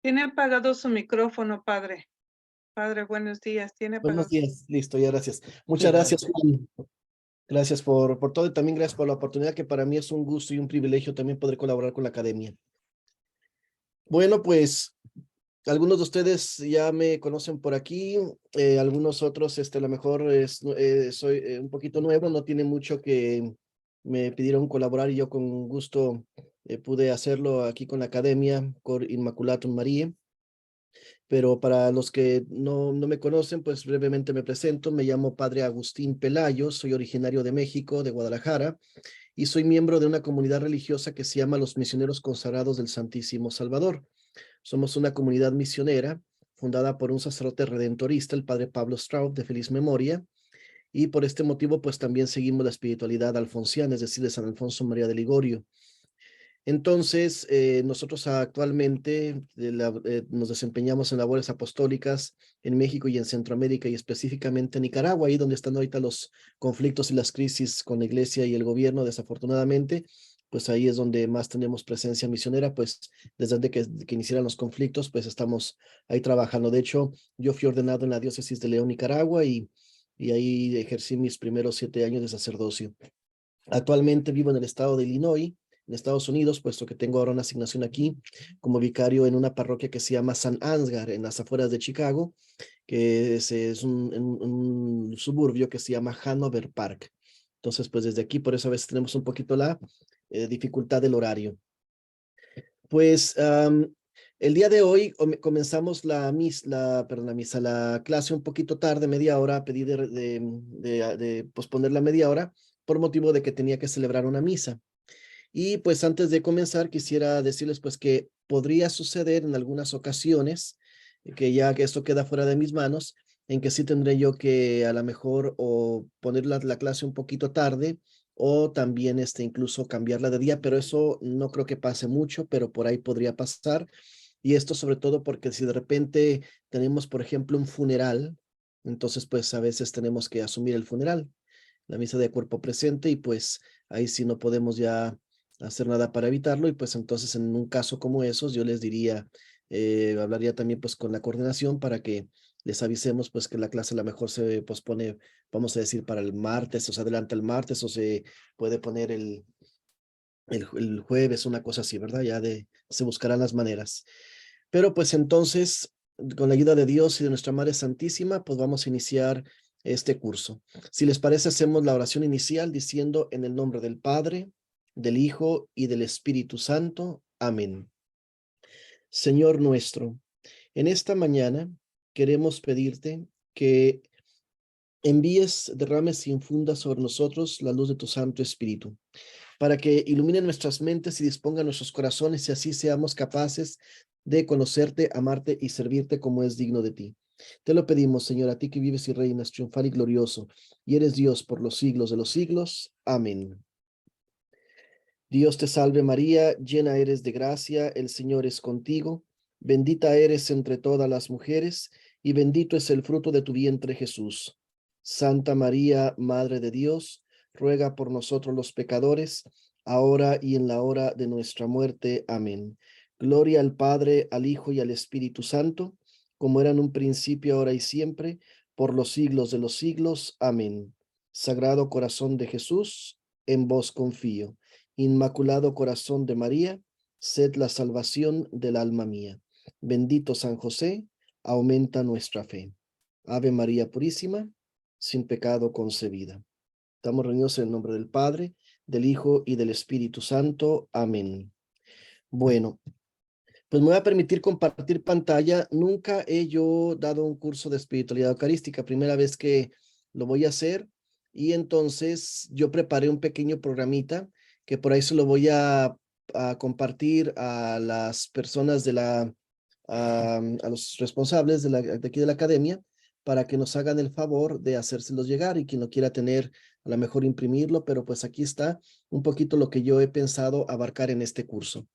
Tiene apagado su micrófono, padre. Padre, buenos días. Tiene Buenos apagado. días, listo, ya gracias. Muchas gracias, Juan. Gracias por todo y también gracias por la oportunidad que para mí es un gusto y un privilegio también poder colaborar con la academia. Bueno, pues algunos de ustedes ya me conocen por aquí, algunos otros a lo mejor soy un poquito nuevo, no tiene mucho que me pidieron colaborar y yo con gusto pude hacerlo aquí con la academia, Cor Immaculatum Mariae. Pero para los que no me conocen, pues brevemente me presento. Me llamo Padre Agustín Pelayo, soy originario de México, de Guadalajara, y soy miembro de una comunidad religiosa que se llama los Misioneros Consagrados del Santísimo Salvador. Somos una comunidad misionera fundada por un sacerdote redentorista, el Padre Pablo Straub, de feliz memoria, y por este motivo, pues también seguimos la espiritualidad alfonsiana, es decir, de San Alfonso María de Ligorio. Entonces, nosotros actualmente nos desempeñamos en labores apostólicas en México y en Centroamérica y específicamente en Nicaragua, ahí donde están ahorita los conflictos y las crisis con la iglesia y el gobierno, desafortunadamente, pues ahí es donde más tenemos presencia misionera, pues desde antes que iniciaran los conflictos, pues estamos ahí trabajando. De hecho, yo fui ordenado en la diócesis de León, Nicaragua, y ahí ejercí mis primeros 7 años de sacerdocio. Actualmente vivo en el estado de Illinois, en Estados Unidos, puesto que tengo ahora una asignación aquí como vicario en una parroquia que se llama San Ansgar, en las afueras de Chicago, que es un suburbio que se llama Hanover Park. Entonces, pues desde aquí, por eso a veces tenemos un poquito la dificultad del horario. Pues el día de hoy comenzamos la clase un poquito tarde, media hora, pedí de posponer la media hora por motivo de que tenía que celebrar una misa. Y pues antes de comenzar quisiera decirles pues que podría suceder en algunas ocasiones, que ya que esto queda fuera de mis manos, en que sí tendré yo que a lo mejor o poner la clase un poquito tarde o también incluso cambiarla de día, pero eso no creo que pase mucho, pero por ahí podría pasar. Y esto sobre todo porque si de repente tenemos, por ejemplo, un funeral, entonces pues a veces tenemos que asumir el funeral, la misa de cuerpo presente, y pues ahí sí no podemos ya hacer nada para evitarlo, y pues entonces en un caso como esos yo les diría, hablaría también pues con la coordinación para que les avisemos pues que la clase a lo mejor se pospone, vamos a decir, para el martes, o se adelanta el martes, o se puede poner el jueves, una cosa así, ¿verdad? Se buscarán las maneras. Pero pues entonces, con la ayuda de Dios y de nuestra Madre Santísima, pues vamos a iniciar este curso. Si les parece, hacemos la oración inicial diciendo en el nombre del Padre, del Hijo y del Espíritu Santo. Amén. Señor nuestro, en esta mañana queremos pedirte que envíes, derrames y infundas sobre nosotros la luz de tu Santo Espíritu, para que ilumine nuestras mentes y disponga nuestros corazones y así seamos capaces de conocerte, amarte y servirte como es digno de ti. Te lo pedimos, Señor, a ti que vives y reinas triunfal y glorioso, y eres Dios por los siglos de los siglos. Amén. Dios te salve María, llena eres de gracia, el Señor es contigo, bendita eres entre todas las mujeres, y bendito es el fruto de tu vientre Jesús. Santa María, Madre de Dios, ruega por nosotros los pecadores, ahora y en la hora de nuestra muerte. Amén. Gloria al Padre, al Hijo y al Espíritu Santo, como era en un principio, ahora y siempre, por los siglos de los siglos. Amén. Sagrado corazón de Jesús, en vos confío. Inmaculado corazón de María, sed la salvación del alma mía. Bendito San José, aumenta nuestra fe. Ave María Purísima, sin pecado concebida. Estamos reunidos en el nombre del Padre, del Hijo y del Espíritu Santo. Amén. Bueno, pues me voy a permitir compartir pantalla. Nunca he yo dado un curso de espiritualidad eucarística, primera vez que lo voy a hacer, y entonces yo preparé un pequeño programita que por ahí se lo voy a compartir a las personas a los responsables de aquí de la academia, para que nos hagan el favor de hacérselos llegar, y quien lo quiera tener, a lo mejor imprimirlo, pero pues aquí está un poquito lo que yo he pensado abarcar en este curso.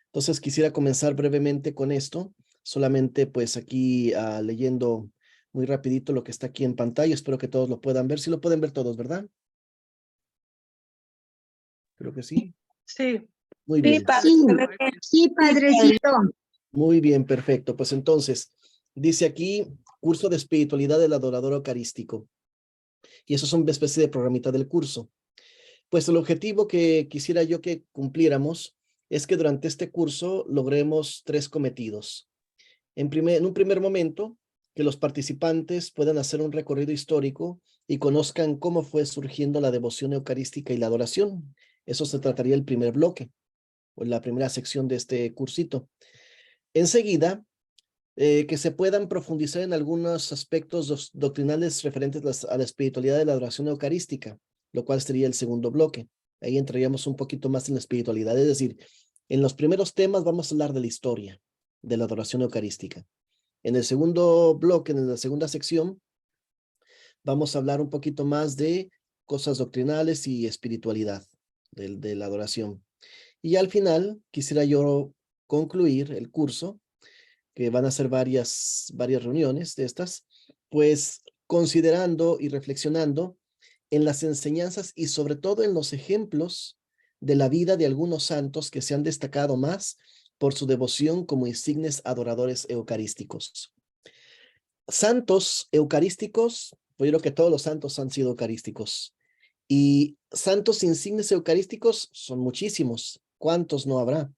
Entonces quisiera comenzar brevemente con esto, solamente pues aquí leyendo muy rapidito lo que está aquí en pantalla. Espero que todos lo puedan ver. Sí lo pueden ver todos, ¿verdad? Creo que sí. Sí. Muy Sí, bien. padre. Sí, se ve bien. sí, padrecito. Muy bien, perfecto. Pues entonces, dice aquí, curso de espiritualidad del adorador eucarístico. Y eso es una especie de programita del curso. Pues el objetivo que quisiera yo que cumpliéramos es que durante este curso logremos 3 cometidos. En un primer momento, que los participantes puedan hacer un recorrido histórico y conozcan cómo fue surgiendo la devoción eucarística y la adoración. Eso se trataría el primer bloque, o la primera sección de este cursito. Enseguida, que se puedan profundizar en algunos aspectos doctrinales referentes a la espiritualidad de la adoración eucarística, lo cual sería el segundo bloque. Ahí entraríamos un poquito más en la espiritualidad, es decir, en los primeros temas vamos a hablar de la historia de la adoración eucarística. En el segundo bloque, en la segunda sección, vamos a hablar un poquito más de cosas doctrinales y espiritualidad de la adoración. Y al final, quisiera yo concluir el curso, que van a ser varias reuniones de estas, pues considerando y reflexionando en las enseñanzas y sobre todo en los ejemplos de la vida de algunos santos que se han destacado más por su devoción como insignes adoradores eucarísticos. Santos eucarísticos, pues yo creo que todos los santos han sido eucarísticos. Y santos insignes eucarísticos son muchísimos. ¿Cuántos no habrá?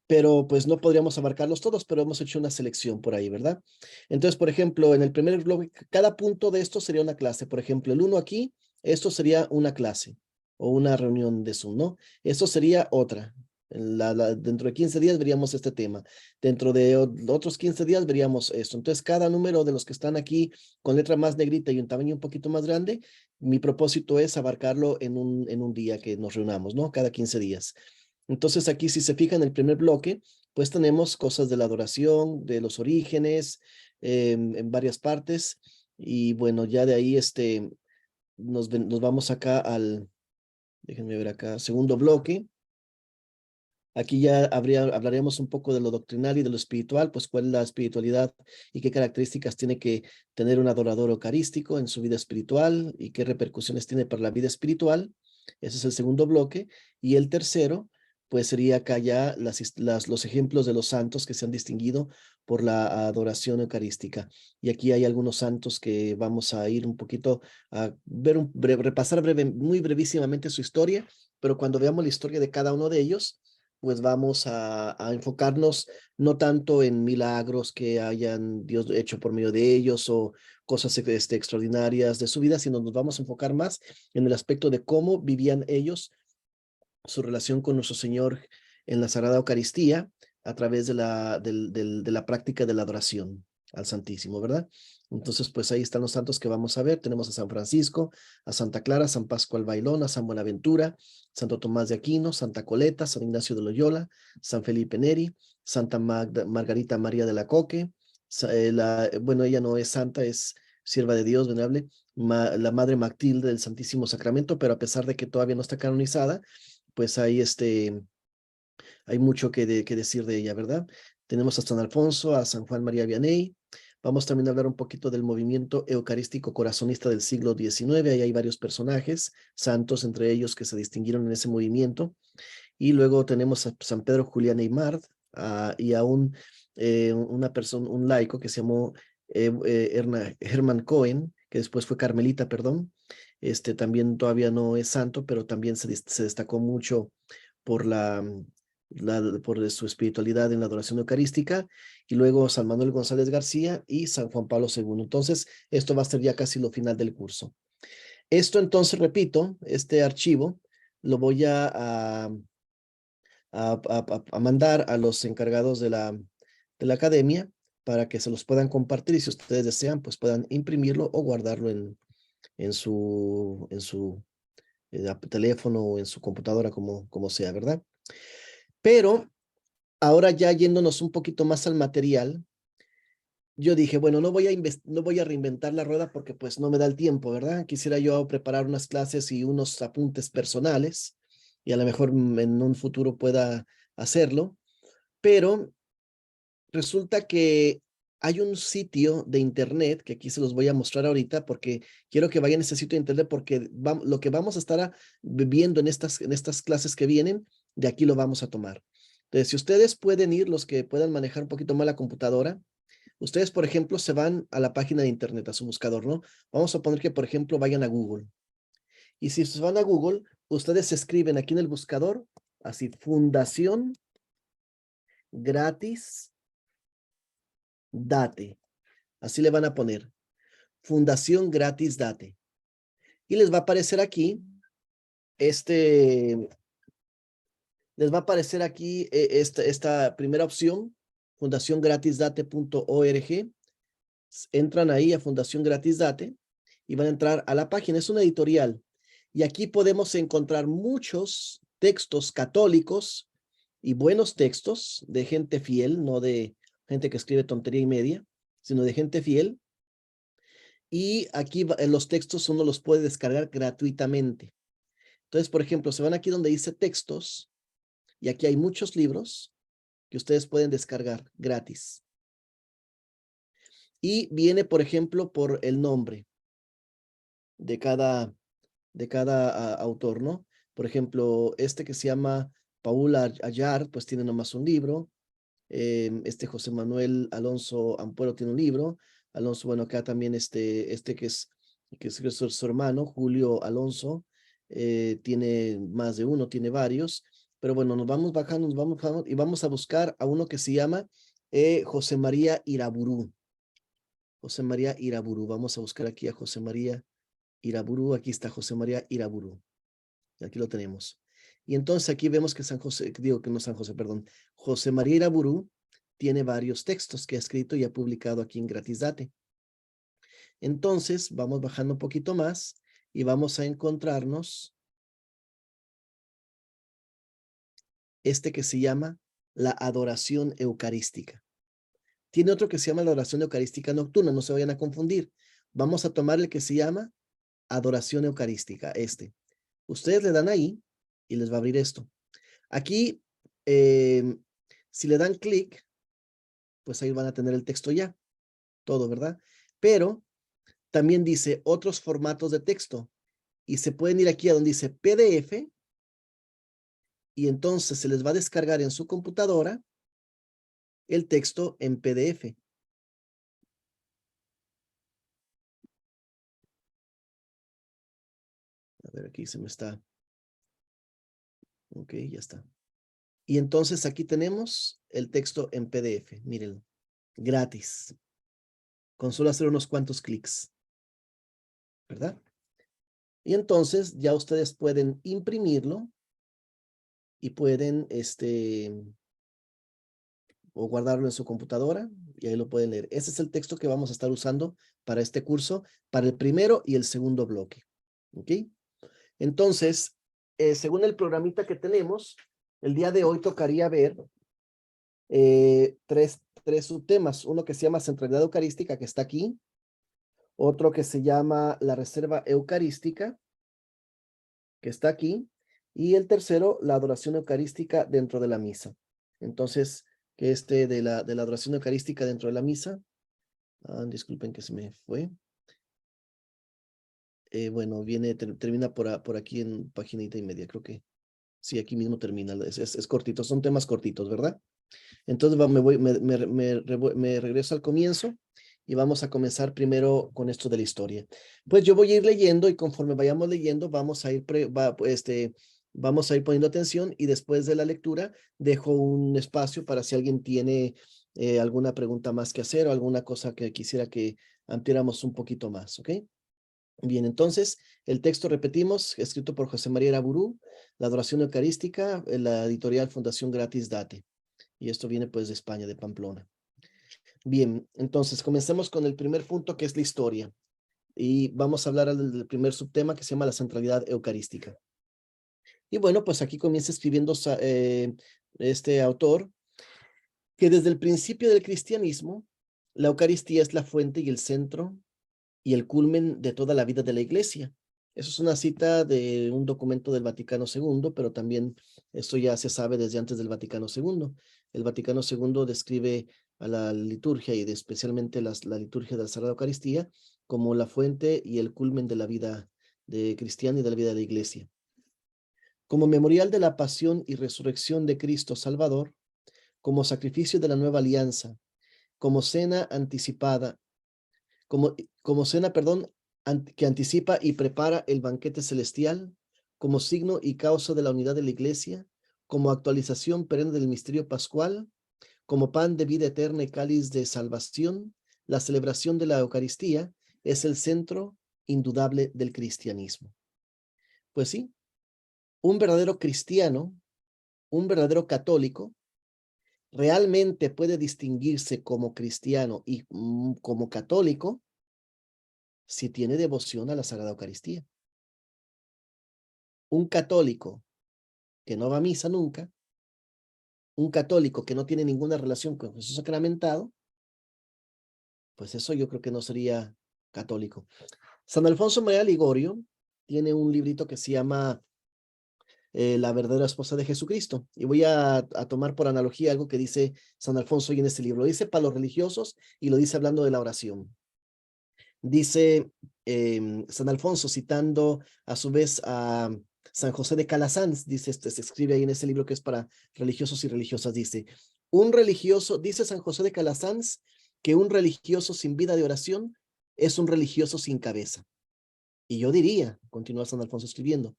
Pero pues no podríamos abarcarlos todos, pero hemos hecho una selección por ahí, ¿verdad? Entonces, por ejemplo, en el primer bloque, cada punto de esto sería una clase. Por ejemplo, el 1 aquí, esto sería una clase o una reunión de Zoom, ¿no? Esto sería otra. Dentro de 15 días veríamos este tema. Dentro de otros 15 días veríamos esto. Entonces, cada número de los que están aquí con letra más negrita y un tamaño un poquito más grande, mi propósito es abarcarlo en un día que nos reunamos, ¿no? Cada 15 días. Entonces aquí, si se fijan en el primer bloque, pues tenemos cosas de la adoración, de los orígenes, en varias partes. Y bueno, ya de ahí nos vamos acá déjenme ver acá, segundo bloque. Aquí ya hablaríamos un poco de lo doctrinal y de lo espiritual, pues cuál es la espiritualidad y qué características tiene que tener un adorador eucarístico en su vida espiritual y qué repercusiones tiene para la vida espiritual. Ese es el segundo bloque. Y el tercero, pues sería acá ya los ejemplos de los santos que se han distinguido por la adoración eucarística. Y aquí hay algunos santos que vamos a ir un poquito a ver, repasar muy brevísimamente su historia, pero cuando veamos la historia de cada uno de ellos, pues vamos a enfocarnos no tanto en milagros que hayan Dios hecho por medio de ellos o cosas extraordinarias de su vida, sino nos vamos a enfocar más en el aspecto de cómo vivían ellos su relación con nuestro Señor en la Sagrada Eucaristía a través de la práctica de la adoración al Santísimo, ¿verdad? Entonces, pues ahí están los santos que vamos a ver. Tenemos a San Francisco, a Santa Clara, San Pascual Bailón, a San Buenaventura, Santo Tomás de Aquino, Santa Coleta, San Ignacio de Loyola, San Felipe Neri, Santa Margarita María de la Coque. Bueno, ella no es santa, es sierva de Dios, venerable, la Madre Matilde del Santísimo Sacramento, pero a pesar de que todavía no está canonizada, pues hay mucho que decir de ella, ¿verdad? Tenemos a San Alfonso, a San Juan María Vianney. Vamos también a hablar un poquito del movimiento eucarístico corazonista del siglo XIX. Ahí hay varios personajes, santos entre ellos, que se distinguieron en ese movimiento. Y luego tenemos a San Pedro Julián Aymar y a una persona, un laico que se llamó Hermann Cohen, que después fue carmelita, perdón. También todavía no es santo, pero también se destacó mucho por por su espiritualidad en la adoración eucarística. Y luego San Manuel González García y San Juan Pablo II. Entonces, esto va a ser ya casi lo final del curso. Esto entonces, repito, este archivo lo voy a mandar a los encargados de la academia para que se los puedan compartir y si ustedes desean, pues puedan imprimirlo o guardarlo en su teléfono o en su computadora, como sea, ¿verdad? Pero ahora ya yéndonos un poquito más al material, yo dije, bueno, no voy a reinventar la rueda porque pues no me da el tiempo, ¿verdad? Quisiera yo preparar unas clases y unos apuntes personales y a lo mejor en un futuro pueda hacerlo, pero resulta que hay un sitio de internet que aquí se los voy a mostrar ahorita porque quiero que vayan a ese sitio de internet porque lo que vamos a estar viendo en estas clases que vienen, de aquí lo vamos a tomar. Entonces, si ustedes pueden ir, los que puedan manejar un poquito más la computadora, ustedes, por ejemplo, se van a la página de internet, a su buscador, ¿no? Vamos a poner que, por ejemplo, vayan a Google. Y si se van a Google, ustedes escriben aquí en el buscador, así, Fundación Gratis Date. Así le van a poner, Fundación Gratis Date. Y les va a aparecer aquí, les va a aparecer aquí esta primera opción, fundaciongratisdate.org. Entran ahí a Fundación Gratis Date y van a entrar a la página. Es una editorial. Y aquí podemos encontrar muchos textos católicos y buenos textos de gente fiel, no de gente que escribe tontería y media, sino de gente fiel. Y aquí los textos uno los puede descargar gratuitamente. Entonces, por ejemplo, se van aquí donde dice textos y aquí hay muchos libros que ustedes pueden descargar gratis. Y viene, por ejemplo, por el nombre de cada autor, ¿no? Por ejemplo, este que se llama Paul Allard, pues tiene nomás un libro. Este José Manuel Alonso Ampuero tiene un libro. Alonso, bueno, acá también este que es su hermano, Julio Alonso, tiene más de uno, tiene varios. Pero bueno, nos vamos bajando y vamos a buscar a uno que se llama José María Iraburú. José María Iraburú. Vamos a buscar aquí a José María Iraburú. Aquí está José María Iraburú. Aquí lo tenemos. Y entonces aquí vemos que José María Iraburú tiene varios textos que ha escrito y ha publicado aquí en Gratisdate. Entonces vamos bajando un poquito más y vamos a encontrarnos este que se llama la adoración eucarística. Tiene otro que se llama la adoración eucarística nocturna, no se vayan a confundir. Vamos a tomar el que se llama adoración eucarística, Ustedes le dan ahí y les va a abrir esto. Aquí, si le dan clic, pues ahí van a tener el texto ya, todo, ¿verdad? Pero también dice otros formatos de texto y se pueden ir aquí a donde dice PDF y entonces se les va a descargar en su computadora el texto en PDF. A ver, aquí se me está. Ok, ya está. Y entonces aquí tenemos el texto en PDF, mírenlo, gratis, con solo hacer unos cuantos clics, ¿verdad? Y entonces ya ustedes pueden imprimirlo y pueden, o guardarlo en su computadora y ahí lo pueden leer. Ese es el texto que vamos a estar usando para este curso, para el primero y el segundo bloque, ¿ok? Entonces, según el programita que tenemos, el día de hoy tocaría ver tres subtemas. Uno que se llama centralidad eucarística, que está aquí. Otro que se llama la reserva eucarística, que está aquí. Y el tercero, la adoración eucarística dentro de la misa. Entonces, que de la adoración eucarística dentro de la misa. Disculpen que se me fue. Bueno, termina por aquí en paginita y media, creo que. Sí, aquí mismo termina. Es cortito, son temas cortitos, ¿verdad? Entonces me regreso al comienzo y vamos a comenzar primero con esto de la historia. Pues yo voy a ir leyendo y conforme vayamos leyendo vamos a ir poniendo atención y después de la lectura dejo un espacio para si alguien tiene alguna pregunta más que hacer o alguna cosa que quisiera que ampliáramos un poquito más, ¿ok? Bien, entonces, el texto, repetimos, escrito por José María Iraburú, la adoración eucarística, la editorial Fundación Gratis Date. Y esto viene pues de España, de Pamplona. Bien, entonces comencemos con el primer punto que es la historia. Y vamos a hablar del primer subtema que se llama la centralidad eucarística. Y bueno, pues aquí comienza escribiendo este autor que desde el principio del cristianismo, la Eucaristía es la fuente y el centro y el culmen de toda la vida de la iglesia. Eso es una cita de un documento del Vaticano II, pero también esto ya se sabe desde antes del Vaticano II. El Vaticano II describe a la liturgia y especialmente la liturgia de la Sagrada Eucaristía como la fuente y el culmen de la vida de cristiana y de la vida de la iglesia. como memorial de la pasión y resurrección de Cristo Salvador, como sacrificio de la nueva alianza, como cena anticipada, como cena, perdón, que anticipa y prepara el banquete celestial, como signo y causa de la unidad de la Iglesia, como actualización perenne del misterio pascual, como pan de vida eterna y cáliz de salvación. La celebración de la Eucaristía es el centro indudable del cristianismo. Pues sí, un verdadero cristiano, un verdadero católico, realmente puede distinguirse como cristiano y como católico si tiene devoción a la Sagrada Eucaristía. Un católico que no va a misa nunca, un católico que no tiene ninguna relación con Jesús sacramentado, pues eso yo creo que no sería católico. San Alfonso María Ligorio tiene un librito que se llama La verdadera esposa de Jesucristo. Y voy a tomar por analogía algo que dice San Alfonso y en este libro. Lo dice para los religiosos y lo dice hablando de la oración. Dice San Alfonso, citando a su vez a San José de Calasanz, dice, se escribe ahí en ese libro que es para religiosos y religiosas, dice, un religioso, dice San José de Calasanz, que un religioso sin vida de oración es un religioso sin cabeza. Y yo diría, continúa San Alfonso escribiendo,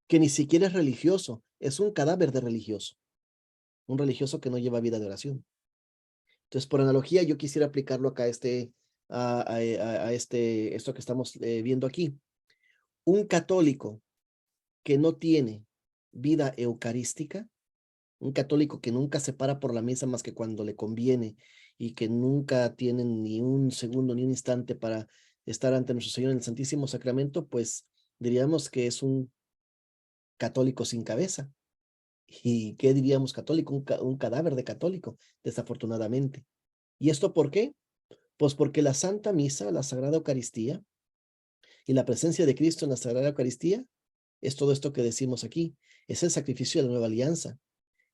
que ni siquiera es religioso, es un cadáver de religioso, un religioso que no lleva vida de oración. Entonces, por analogía, yo quisiera aplicarlo acá esto que estamos viendo aquí. Un católico que no tiene vida eucarística, un católico que nunca se para por la misa más que cuando le conviene y que nunca tiene ni un segundo ni un instante para estar ante nuestro Señor en el Santísimo Sacramento, pues diríamos que es un católico sin cabeza. ¿Y qué diríamos católico? Un cadáver de católico, desafortunadamente. ¿Y esto por qué? Pues porque la Santa Misa, la Sagrada Eucaristía y la presencia de Cristo en la Sagrada Eucaristía es todo esto que decimos aquí. Es el sacrificio de la nueva alianza.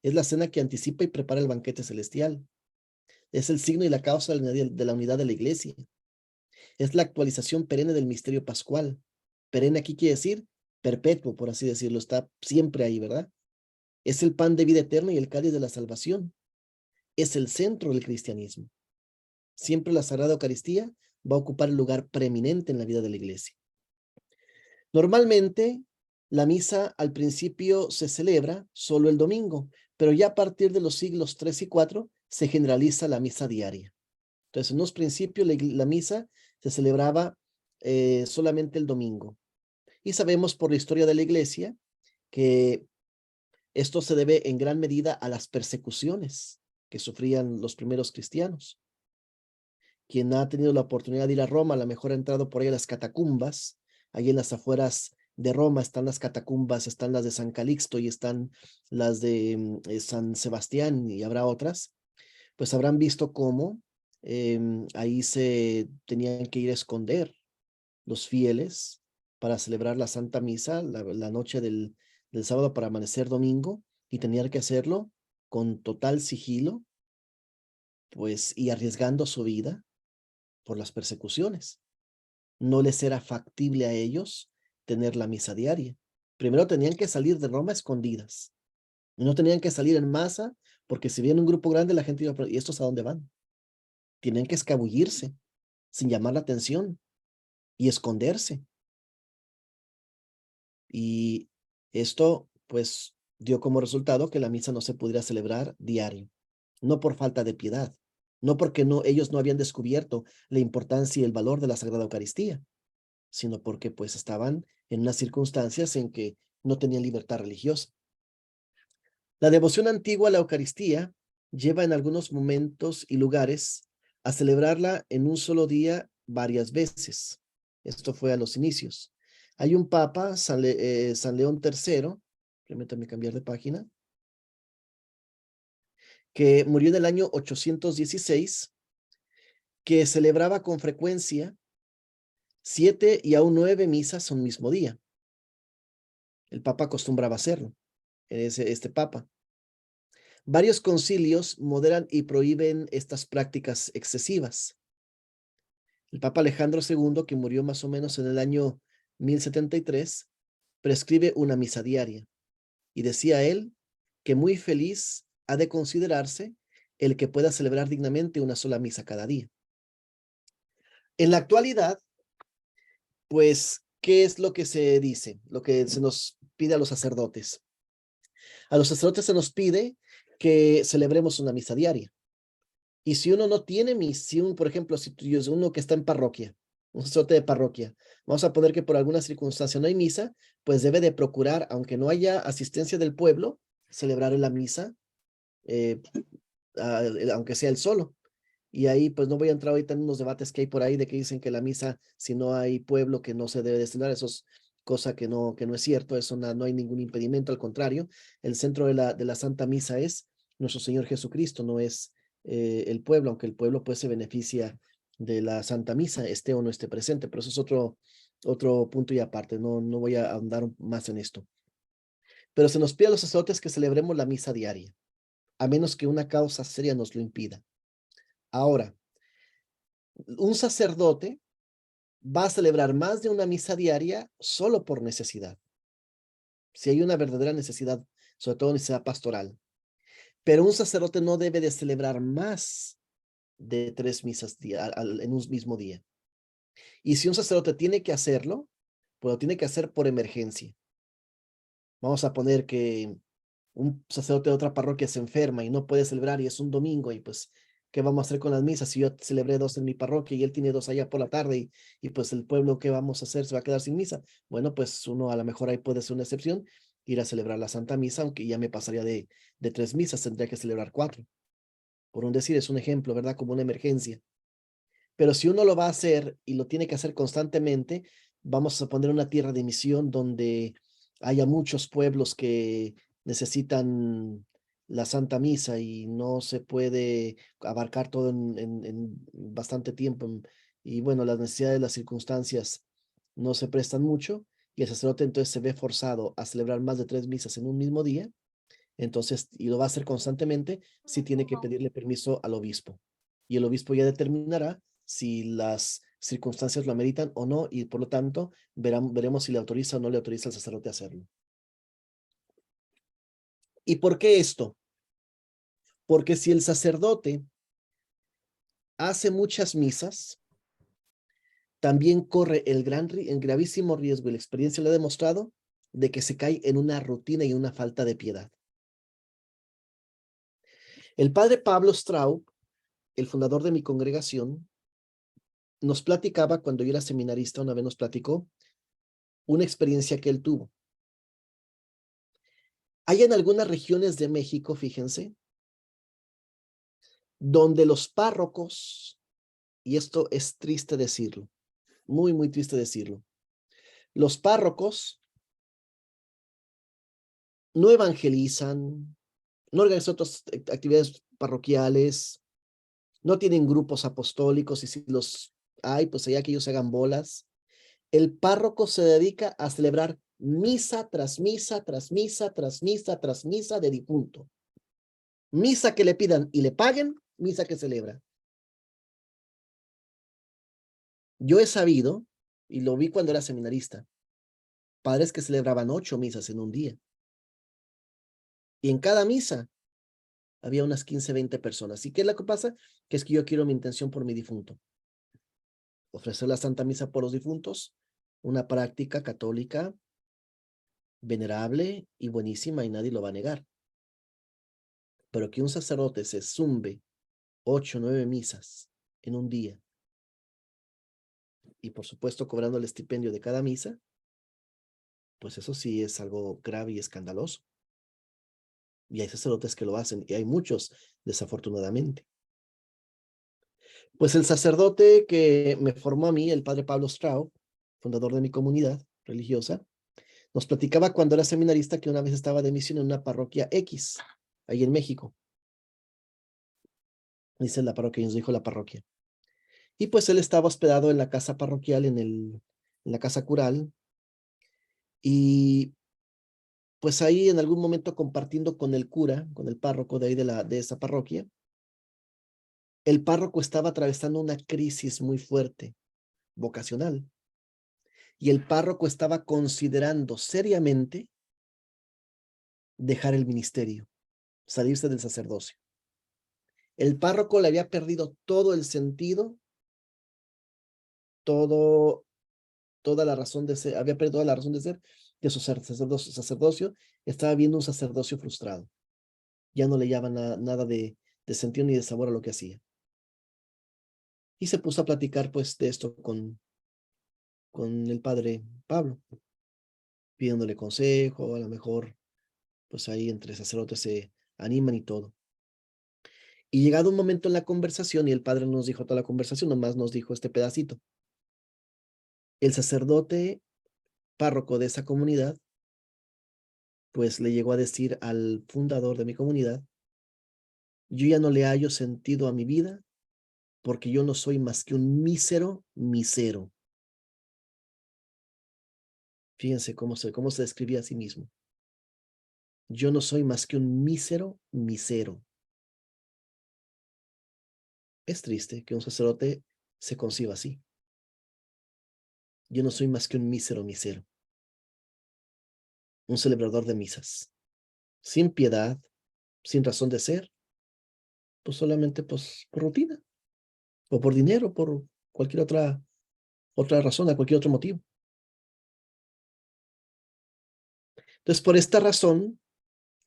Es la cena que anticipa y prepara el banquete celestial. Es el signo y la causa de la unidad de la Iglesia. Es la actualización perenne del misterio pascual. Perenne aquí quiere decir perpetuo, por así decirlo. Está siempre ahí, ¿verdad? Es el pan de vida eterna y el cáliz de la salvación. Es el centro del cristianismo. Siempre la Sagrada Eucaristía va a ocupar el lugar preeminente en la vida de la Iglesia. Normalmente, la misa al principio se celebra solo el domingo, pero ya a partir de los siglos 3 y 4 se generaliza la misa diaria. Entonces, en los principios la misa se celebraba solamente el domingo. Y sabemos por la historia de la Iglesia que esto se debe en gran medida a las persecuciones que sufrían los primeros cristianos. Quien ha tenido la oportunidad de ir a Roma, a lo mejor ha entrado por ahí a las catacumbas. Ahí en las afueras de Roma están las catacumbas, están las de San Calixto y están las de San Sebastián y habrá otras. Pues habrán visto cómo ahí se tenían que ir a esconder los fieles para celebrar la Santa Misa la noche del sábado para amanecer domingo, y tenían que hacerlo con total sigilo, pues, y arriesgando su vida por las persecuciones. No les era factible a ellos tener la misa diaria. Primero tenían que salir de Roma escondidas. No tenían que salir en masa, porque si viene un grupo grande, la gente iba a... ¿Y estos a dónde van? Tienen que escabullirse, sin llamar la atención, y esconderse. Y esto, pues, dio como resultado que la misa no se pudiera celebrar diario. No por falta de piedad, no porque ellos no habían descubierto la importancia y el valor de la Sagrada Eucaristía, sino porque pues estaban en unas circunstancias en que no tenían libertad religiosa. La devoción antigua a la Eucaristía lleva en algunos momentos y lugares a celebrarla en un solo día varias veces. Esto fue a los inicios. Hay un papa, San León III, permítame cambiar de página, que murió en el año 816, que celebraba con frecuencia 7 y aún 9 misas un mismo día. El papa acostumbraba hacerlo, este papa. Varios concilios moderan y prohíben estas prácticas excesivas. El papa Alejandro II, que murió más o menos en el año 1073, prescribe una misa diaria. Y decía él que muy feliz ha de considerarse el que pueda celebrar dignamente una sola misa cada día. En la actualidad, pues, ¿qué es lo que se dice? Lo que se nos pide a los sacerdotes. A los sacerdotes se nos pide que celebremos una misa diaria. Y si uno no tiene misión, por ejemplo, si es uno que está en parroquia, un sacerdote de parroquia, vamos a poner que por alguna circunstancia no hay misa, pues debe de procurar, aunque no haya asistencia del pueblo, celebrar la misa, eh, aunque sea él solo. Y ahí, pues no voy a entrar ahorita en unos debates que hay por ahí de que dicen que la misa, si no hay pueblo, que no se debe de celebrar. Eso es cosa que no es cierto. Eso no hay ningún impedimento. Al contrario, el centro de la Santa Misa es nuestro Señor Jesucristo, no es el pueblo, aunque el pueblo pues se beneficia de la Santa Misa, esté o no esté presente. Pero eso es otro punto y aparte. No voy a ahondar más en esto. Pero se nos pide a los sacerdotes que celebremos la misa diaria, a menos que una causa seria nos lo impida. Ahora, un sacerdote va a celebrar más de una misa diaria solo por necesidad. Si hay una verdadera necesidad, sobre todo necesidad pastoral. Pero un sacerdote no debe de celebrar más de 3 misas en un mismo día. Y si un sacerdote tiene que hacerlo, pues lo tiene que hacer por emergencia. Vamos a poner que un sacerdote de otra parroquia se enferma y no puede celebrar y es un domingo y pues, ¿qué vamos a hacer con las misas? Si yo celebré 2 en mi parroquia y él tiene 2 allá por la tarde y pues el pueblo, ¿qué vamos a hacer? ¿Se va a quedar sin misa? Bueno, pues uno a lo mejor ahí puede ser una excepción, ir a celebrar la Santa Misa, aunque ya me pasaría de 3 misas, tendría que celebrar 4. Por un decir, es un ejemplo, ¿verdad? Como una emergencia. Pero si uno lo va a hacer y lo tiene que hacer constantemente, vamos a poner una tierra de misión donde haya muchos pueblos que necesitan la Santa Misa y no se puede abarcar todo en bastante tiempo. Y bueno, las necesidades, las circunstancias no se prestan mucho y el sacerdote entonces se ve forzado a celebrar más de 3 misas en un mismo día. Entonces, y lo va a hacer constantemente, sí tiene que pedirle permiso al obispo. Y el obispo ya determinará si las circunstancias lo ameritan o no, y por lo tanto veremos si le autoriza o no le autoriza al sacerdote a hacerlo. ¿Y por qué esto? Porque si el sacerdote hace muchas misas, también corre el gravísimo riesgo, y la experiencia lo ha demostrado, de que se cae en una rutina y una falta de piedad. El padre Pablo Straub, el fundador de mi congregación, nos platicaba cuando yo era seminarista, una vez nos platicó una experiencia que él tuvo. Hay en algunas regiones de México, fíjense, donde los párrocos, y esto es triste decirlo, muy, muy triste decirlo, los párrocos no evangelizan, no organizan otras actividades parroquiales, no tienen grupos apostólicos, y si los hay, pues allá que ellos hagan bolas. El párroco se dedica a celebrar misa tras misa, tras misa, tras misa, tras misa de difunto. Misa que le pidan y le paguen, misa que celebra. Yo he sabido, y lo vi cuando era seminarista, padres que celebraban 8 misas en un día. Y en cada misa había unas 15, 20 personas. ¿Y qué es lo que pasa? Que es que yo quiero mi intención por mi difunto. Ofrecer la Santa Misa por los difuntos, una práctica católica venerable y buenísima, y nadie lo va a negar. Pero que un sacerdote se zumbe 8, 9 misas en un día, y por supuesto cobrando el estipendio de cada misa, pues eso sí es algo grave y escandaloso. Y hay sacerdotes que lo hacen, y hay muchos, desafortunadamente. Pues el sacerdote que me formó a mí, el padre Pablo Straub, fundador de mi comunidad religiosa, nos platicaba cuando era seminarista que una vez estaba de misión en una parroquia X, ahí en México. Dice la parroquia, y nos dijo la parroquia. Y pues él estaba hospedado en la casa parroquial, en la casa cural, y pues ahí en algún momento compartiendo con el cura, con el párroco de ahí de esa parroquia, el párroco estaba atravesando una crisis muy fuerte, vocacional, y el párroco estaba considerando seriamente dejar el ministerio, salirse del sacerdocio. El párroco le había perdido todo el sentido, toda la razón de ser, había perdido toda la razón de ser de su sacerdocio, estaba viendo un sacerdocio frustrado. Ya no le llevaba nada de sentido ni de sabor a lo que hacía. Y se puso a platicar pues de esto con el padre Pablo, pidiéndole consejo, a lo mejor pues ahí entre sacerdotes se animan y todo. Y llegado un momento en la conversación, y el padre no nos dijo toda la conversación, nomás nos dijo este pedacito. El sacerdote párroco de esa comunidad, pues le llegó a decir al fundador de mi comunidad, yo ya no le hallo sentido a mi vida porque yo no soy más que un mísero misero. Fíjense cómo se describía a sí mismo. Yo no soy más que un mísero misero. Es triste que un sacerdote se conciba así. Yo no soy más que un mísero misero. Un celebrador de misas. Sin piedad, sin razón de ser, pues solamente pues por rutina, o por dinero, por cualquier otra razón, a cualquier otro motivo. Entonces, por esta razón,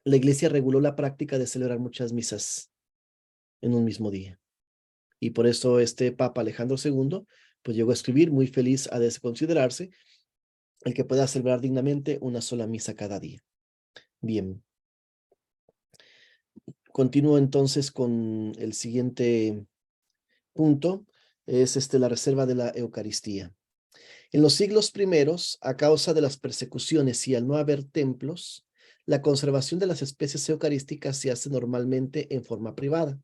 la iglesia reguló la práctica de celebrar muchas misas en un mismo día. Y por eso este Papa Alejandro II, pues llegó a escribir, muy feliz ha de considerarse, el que pueda celebrar dignamente una sola misa cada día. Bien. Continúo entonces con el siguiente punto, es la reserva de la Eucaristía. En los siglos primeros, a causa de las persecuciones y al no haber templos, la conservación de las especies eucarísticas se hace normalmente en forma privada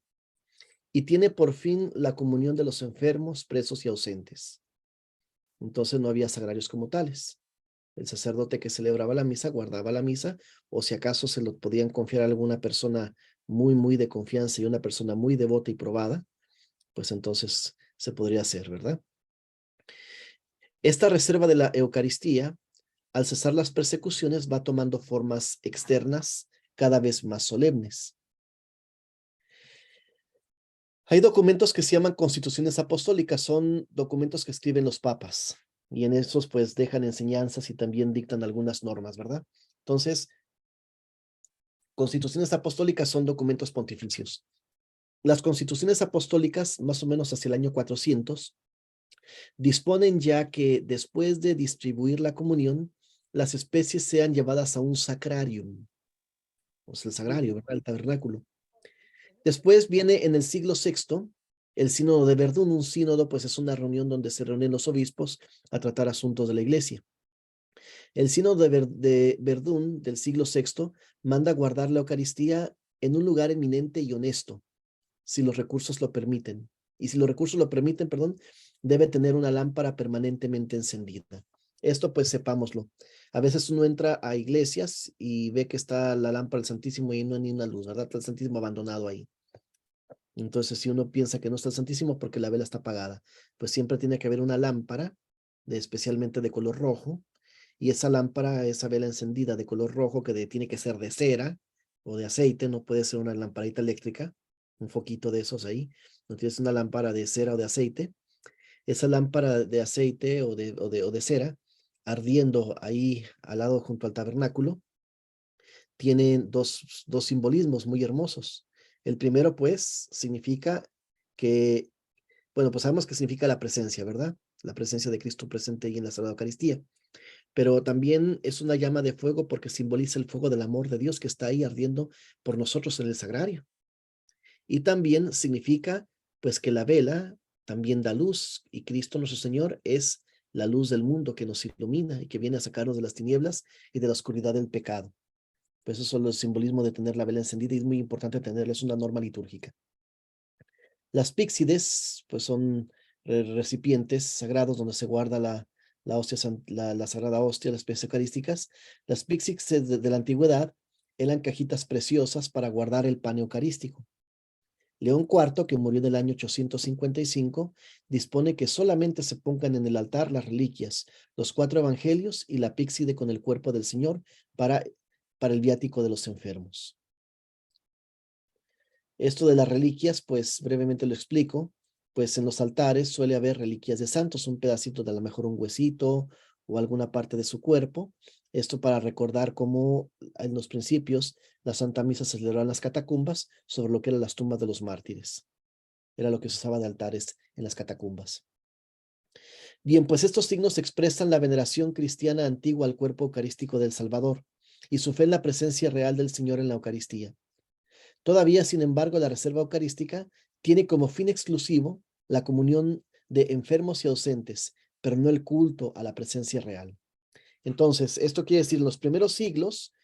y tiene por fin la comunión de los enfermos, presos y ausentes. Entonces no había sagrarios como tales. El sacerdote que celebraba la misa guardaba la misa, o si acaso se lo podían confiar a alguna persona muy, muy de confianza y una persona muy devota y probada, pues entonces se podría hacer, ¿verdad? Esta reserva de la Eucaristía, al cesar las persecuciones, va tomando formas externas cada vez más solemnes. Hay documentos que se llaman constituciones apostólicas, son documentos que escriben los papas, y en esos pues dejan enseñanzas y también dictan algunas normas, ¿verdad? Entonces, constituciones apostólicas son documentos pontificios. Las constituciones apostólicas, más o menos hacia el año 400, disponen ya que después de distribuir la comunión, las especies sean llevadas a un sacrarium, o sea, el sagrario, ¿verdad? El tabernáculo. Después viene en el siglo VI el sínodo de Verdún. Un sínodo pues es una reunión donde se reúnen los obispos a tratar asuntos de la iglesia. El sínodo de Verdún del siglo VI manda guardar la Eucaristía en un lugar eminente y honesto, si los recursos lo permiten. Y si los recursos lo permiten, perdón, debe tener una lámpara permanentemente encendida. Esto pues sepámoslo. A veces uno entra a iglesias y ve que está la lámpara del Santísimo y no hay ni una luz, ¿verdad? Está el Santísimo abandonado ahí. Entonces, si uno piensa que no está el Santísimo porque la vela está apagada, pues siempre tiene que haber una lámpara, especialmente de color rojo, y esa lámpara, esa vela encendida de color rojo tiene que ser de cera o de aceite, no puede ser una lamparita eléctrica, un foquito de esos ahí, no tienes una lámpara de cera o de aceite. Esa lámpara de aceite o de cera, ardiendo ahí al lado junto al tabernáculo, tiene dos simbolismos muy hermosos. El primero, pues, significa que, bueno, pues sabemos que significa la presencia, ¿verdad? La presencia de Cristo presente ahí en la Sagrada Eucaristía. Pero también es una llama de fuego porque simboliza el fuego del amor de Dios que está ahí ardiendo por nosotros en el sagrario. Y también significa, pues, que la vela también da luz y Cristo nuestro Señor es la luz del mundo que nos ilumina y que viene a sacarnos de las tinieblas y de la oscuridad del pecado. Pues eso es el simbolismo de tener la vela encendida y es muy importante tenerla, es una norma litúrgica. Las píxides, pues son recipientes sagrados donde se guarda la hostia, la sagrada hostia, las especies eucarísticas. Las píxides de la antigüedad eran cajitas preciosas para guardar el pan eucarístico. León IV, que murió en el año 855, dispone que solamente se pongan en el altar las reliquias, los 4 evangelios y la píxide con el cuerpo del Señor para para el viático de los enfermos. Esto de las reliquias, pues brevemente lo explico. Pues en los altares suele haber reliquias de santos, un pedacito de a lo mejor un huesito o alguna parte de su cuerpo. Esto para recordar cómo en los principios la Santa Misa se celebraba en las catacumbas sobre lo que eran las tumbas de los mártires. Era lo que se usaba de altares en las catacumbas. Bien, pues estos signos expresan la veneración cristiana antigua al cuerpo eucarístico del Salvador y su fe en la presencia real del Señor en la Eucaristía. Todavía, sin embargo, la reserva eucarística tiene como fin exclusivo la comunión de enfermos y ausentes, pero no el culto a la presencia real. Entonces, esto quiere decir, en los primeros siglos,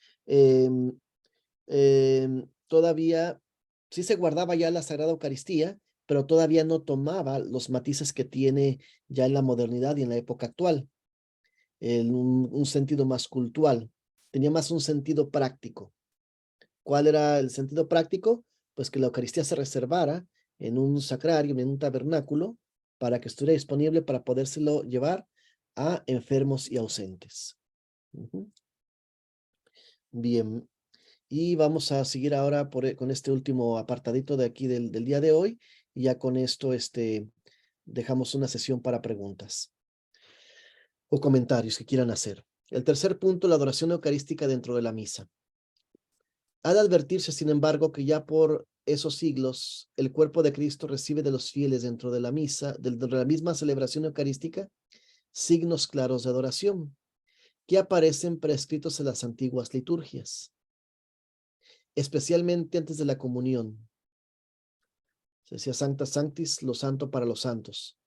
todavía sí se guardaba ya la Sagrada Eucaristía, pero todavía no tomaba los matices que tiene ya en la modernidad y en la época actual, en un sentido más cultural, tenía más un sentido práctico. ¿Cuál era el sentido práctico? Pues que la Eucaristía se reservara en un sacrario, en un tabernáculo, para que estuviera disponible para podérselo llevar a enfermos y ausentes. Bien, y vamos a seguir ahora con este último apartadito de aquí del día de hoy, y ya con esto dejamos una sesión para preguntas o comentarios que quieran hacer. El tercer punto, la adoración eucarística dentro de la misa. Ha de advertirse, sin embargo, que ya por esos siglos el cuerpo de Cristo recibe de los fieles dentro de la misa, de la misma celebración eucarística, signos claros de adoración que aparecen prescritos en las antiguas liturgias, especialmente antes de la comunión. Se decía Sancta Sanctis, lo santo para los santos.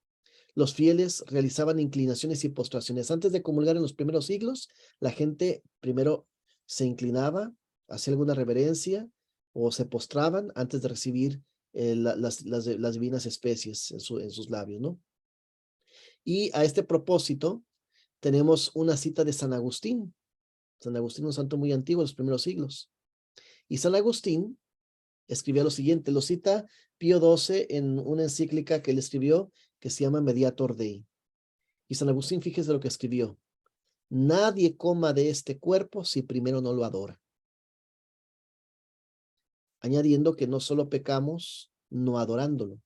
Los fieles realizaban inclinaciones y postraciones. Antes de comulgar en los primeros siglos, la gente primero se inclinaba, hacía alguna reverencia o se postraban antes de recibir las divinas especies en sus labios, ¿no? Y a este propósito tenemos una cita de San Agustín. San Agustín, un santo muy antiguo de los primeros siglos. Y San Agustín escribió lo siguiente, lo cita Pío XII en una encíclica que él escribió que se llama Mediator Dei. Y San Agustín, fíjese lo que escribió. Nadie coma de este cuerpo si primero no lo adora. Añadiendo que no solo pecamos no adorándolo,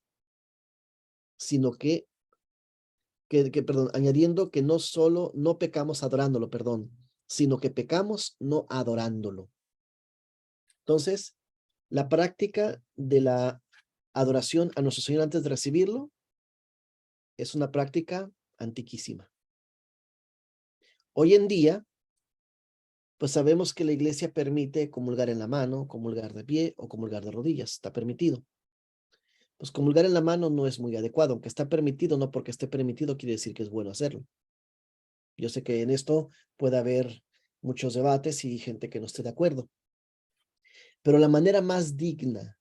sino perdón, añadiendo que no solo no pecamos adorándolo, perdón, sino que pecamos no adorándolo. Entonces, la práctica de la adoración a nuestro Señor antes de recibirlo es una práctica antiquísima. Hoy en día, pues sabemos que la iglesia permite comulgar en la mano, comulgar de pie o comulgar de rodillas, está permitido. Pues comulgar en la mano no es muy adecuado, aunque está permitido, no porque esté permitido quiere decir que es bueno hacerlo. Yo sé que en esto puede haber muchos debates y gente que no esté de acuerdo. Pero la manera más digna,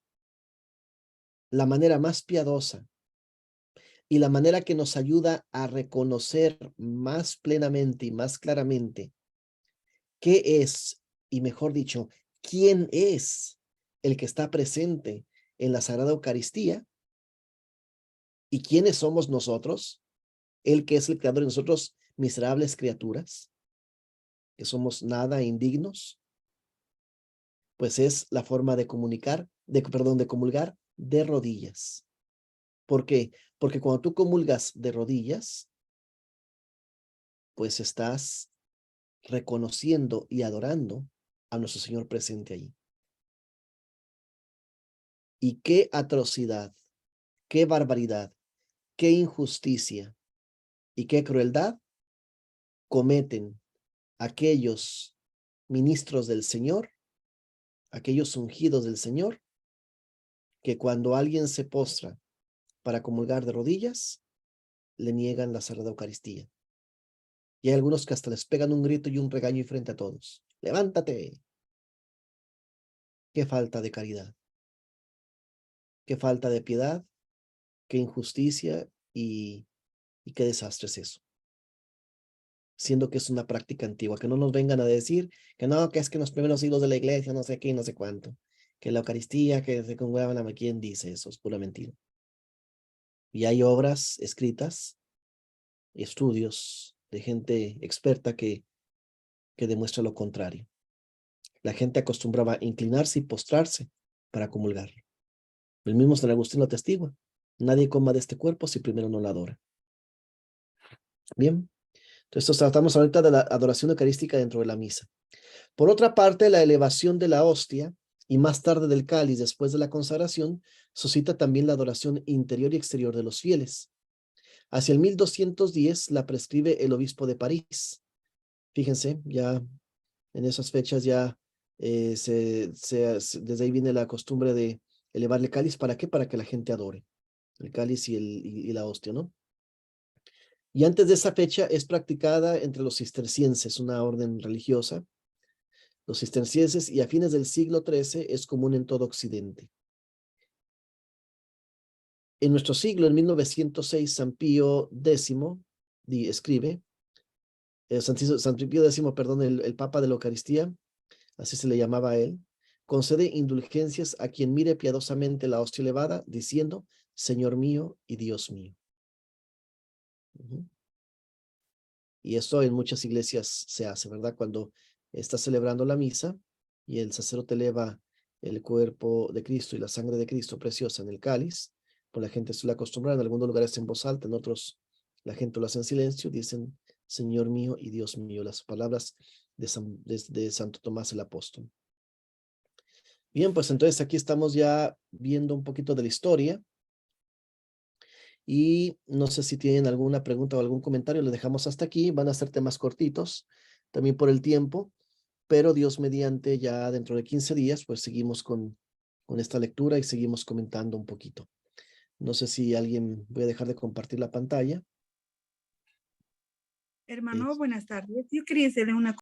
la manera más piadosa y la manera que nos ayuda a reconocer más plenamente y más claramente qué es, y mejor dicho, quién es el que está presente en la Sagrada Eucaristía y quiénes somos nosotros, el que es el creador de nosotros, miserables criaturas, que somos nada indignos, pues es la forma de comulgar de rodillas. ¿Por qué? Porque cuando tú comulgas de rodillas, pues estás reconociendo y adorando a nuestro Señor presente allí. Y qué atrocidad, qué barbaridad, qué injusticia y qué crueldad cometen aquellos ministros del Señor, aquellos ungidos del Señor, que cuando alguien se postra para comulgar de rodillas, le niegan la Sagrada Eucaristía. Y hay algunos que hasta les pegan un grito y un regaño frente a todos. ¡Levántate! ¡Qué falta de caridad! ¡Qué falta de piedad! ¡Qué injusticia! Y qué desastre es eso. Siendo que es una práctica antigua, que no nos vengan a decir que no, que es que en los primeros siglos de la iglesia, no sé qué, no sé cuánto, que la Eucaristía, que se congregaban a quién dice eso, es pura mentira. Y hay obras escritas, estudios de gente experta que demuestra lo contrario. la gente acostumbraba a inclinarse y postrarse para comulgar. El mismo San Agustín lo atestigua. Nadie coma de este cuerpo si primero no lo adora. Bien, entonces tratamos ahorita de la adoración eucarística dentro de la misa. Por otra parte, la elevación de la hostia y más tarde del cáliz después de la consagración suscita también la adoración interior y exterior de los fieles. Hacia el 1210 la prescribe el obispo de París. Fíjense, ya en esas fechas ya desde ahí viene la costumbre de elevar el cáliz. ¿Para qué? Para que la gente adore el cáliz y la hostia, ¿no? Y antes de esa fecha es practicada entre los cistercienses, una orden religiosa. Los cistercienses, y a fines del siglo XIII es común en todo Occidente. En nuestro siglo, en 1906, San Pío X escribe, San Pío X, perdón, el Papa de la Eucaristía, así se le llamaba a él, concede indulgencias a quien mire piadosamente la hostia elevada, diciendo, Señor mío y Dios mío. Y eso en muchas iglesias se hace, ¿verdad? Cuando está celebrando la misa y el sacerdote eleva el cuerpo de Cristo y la sangre de Cristo preciosa en el cáliz, pues la gente suele acostumbrar, en algunos lugares en voz alta, en otros la gente lo hace en silencio, dicen Señor mío y Dios mío, las palabras de Santo Tomás el Apóstol. Bien, pues entonces aquí estamos ya viendo un poquito de la historia. Y no sé si tienen alguna pregunta o algún comentario, lo dejamos hasta aquí. Van a ser temas cortitos, también por el tiempo, pero Dios mediante, ya dentro de 15 días, pues seguimos con esta lectura y seguimos comentando un poquito. No sé si alguien, voy a dejar de compartir la pantalla. Hermano, buenas tardes. Yo quería hacerle una